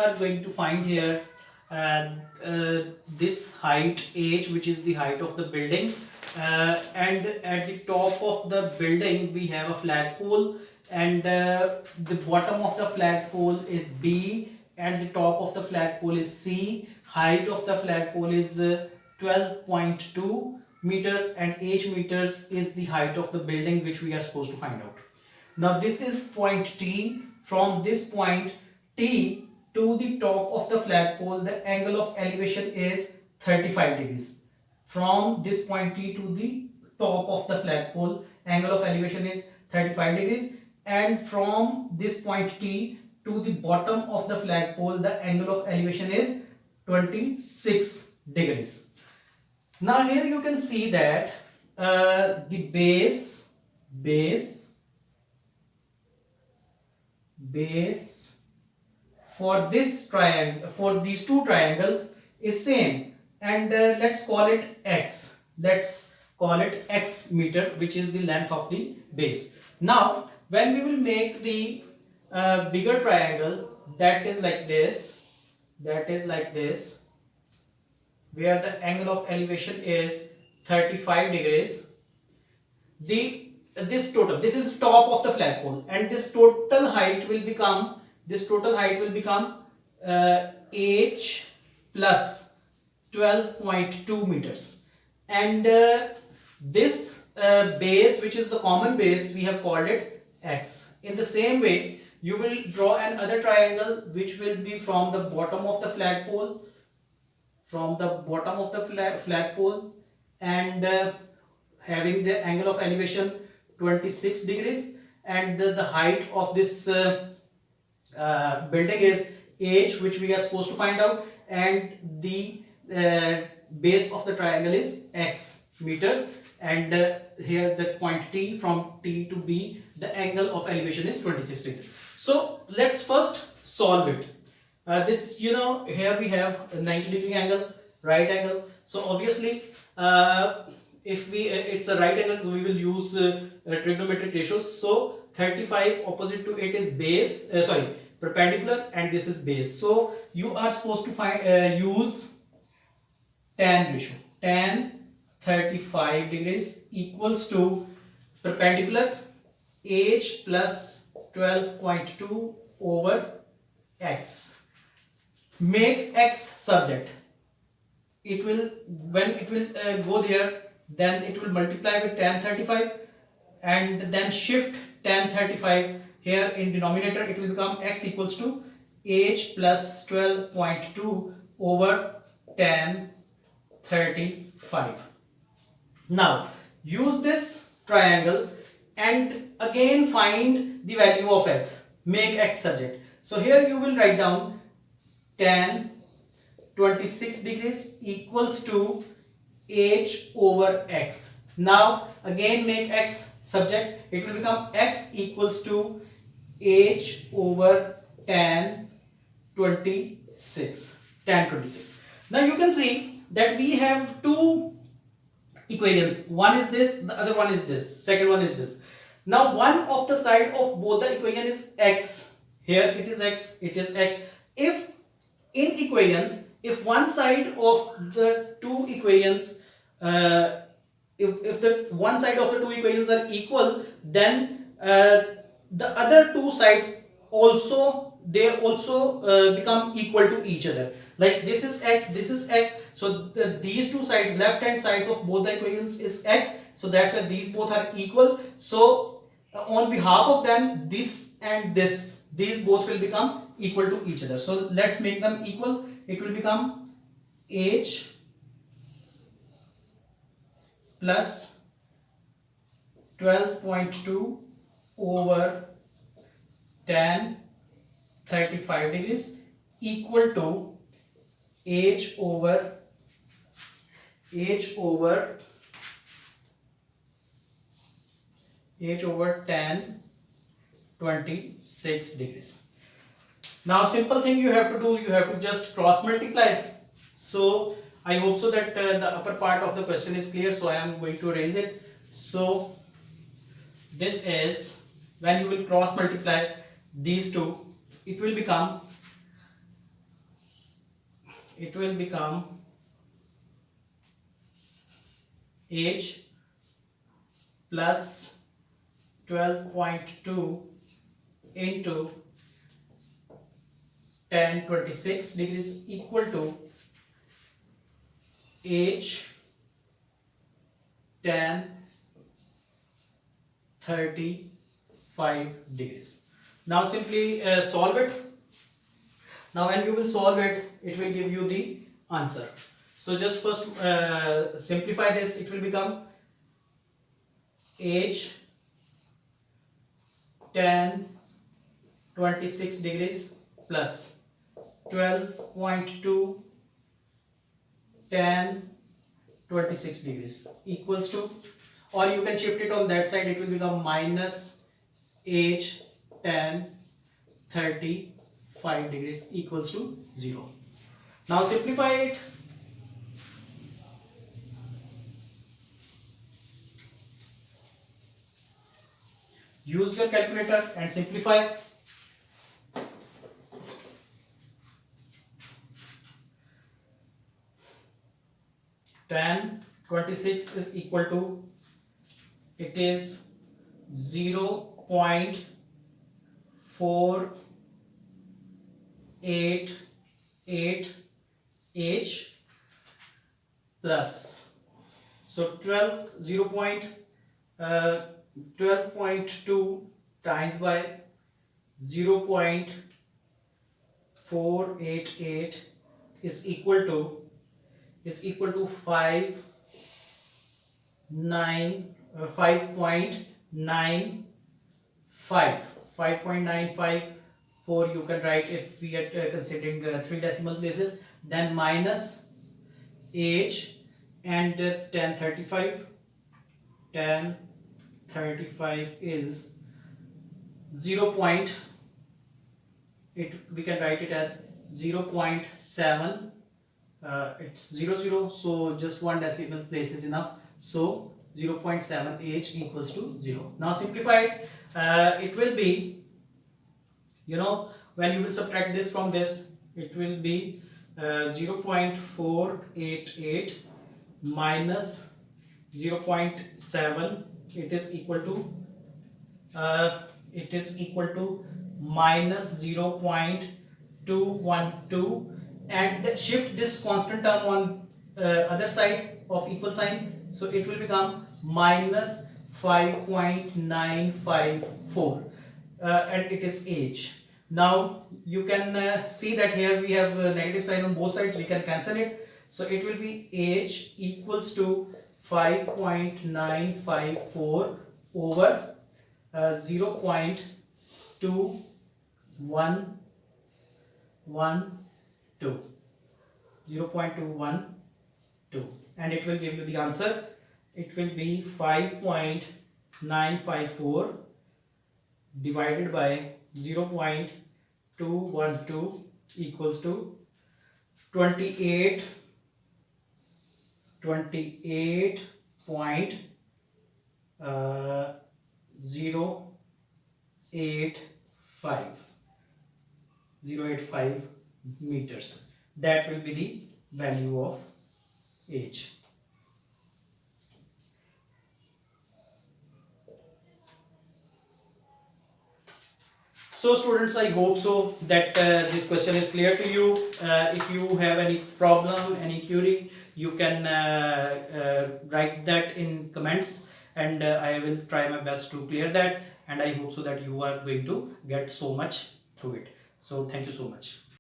are going to find here uh, this height h, which is the height of the building, and at the top of the building we have a flagpole, and the bottom of the flagpole is b and the top of the flagpole is c. Height of the flagpole is 12.2 meters and h meters is the height of the building which we are supposed to find out. Now this is point T. From this point T to the top of the flagpole, the angle of elevation is 35 degrees. From this point T to the top of the flagpole, angle of elevation is 35 degrees, and from this point T to the bottom of the flagpole, the angle of elevation is 26 degrees. Now here you can see that the base for this triangle, for these two triangles is same, and let's call it x. Let's call it x meter, which is the length of the base. Now when we will make the bigger triangle, that is like this, where the angle of elevation is 35 degrees, this is top of the flagpole, and this total height will become h plus 12.2 meters, and this base, which is the common base, we have called it x. In the same way, you will draw another triangle which will be from the bottom of the flagpole, and having the angle of elevation 26 degrees, and the height of this building is h, which we are supposed to find out, and the base of the triangle is x meters, and here the point T, from T to B, the angle of elevation is 26 degrees. So let's first solve it. This, here we have a 90 degree angle, right angle. So obviously if it's a right angle, we will use trigonometric ratios. So 35 opposite to it is perpendicular, and this is base. So you are supposed to use tan ratio. Tan 35 degrees equals to perpendicular h plus 12.2 over x. Make x subject. When it will go there, then it will multiply with tan 35, and then shift tan 35 here in denominator. It will become x equals to h plus 12.2 over tan 35. Now use this triangle and again find the value of x. Make x subject. So here you will write down tan 26 degrees equals to h over x. Now again make x subject. It will become x equals to h over tan 26. Now you can see that we have two equations. One is this, the other one is this, second one is this. Now one of the side of both the equation is x. Here it is x, it is x. If in equations, if one side of the two equations, if the one side of the two equations are equal, then the other two sides also become equal to each other. Like this is x, this is x. So these two sides, left hand sides of both the equations is x. So that's why these both are equal. So on behalf of them, this and this, these both will become equal to each other. So let's make them equal. It will become h plus 12.2 over tan 35 degrees equal to h over tan 26 degrees. Now simple thing you have to do, you have to just cross multiply. So I hope so that the upper part of the question is clear. So I am going to erase it. So this is, when you will cross multiply these two, it will become it will become age plus 12.2 into tan 26 degrees equal to age tan 35 degrees. Now simply solve it. Now when you will solve it, it will give you the answer. So just first simplify this. It will become age tan 26 degrees plus 12.2 tan 26 degrees equals to, or you can shift it on that side, it will become minus age tan 35 degrees equals to 0. Now simplify it. Use your calculator and simplify. Tan 26 is equal to, it is 0.488 h plus, so 12.2 times by 0.488 is equal to 5.95 you can write if we are considering 3 decimal places, then minus age and tan 35 is 0. We can write it as 0.7. It's 00, so just one decimal place is enough, so 0.7 h equals to 0. Now simplify it. It will be, when you will subtract this from this, it will be 0.488 minus 0.7, it is equal to minus 0.212, and shift this constant term on other side of equal sign, so it will become minus 5.954, and it is age. Now you can see that here we have a negative sign on both sides, we can cancel it, so it will be age equals to 5.954 over 0.212, and it will give you the answer. It will be 5.954 divided by 0.212 equals to 0.85 meters. That will be the value of age. So students, I hope so that this question is clear to you. If you have any problem, any query, you can write that in comments, and I will try my best to clear that, and I hope so that you are going to get so much through it. So thank you so much.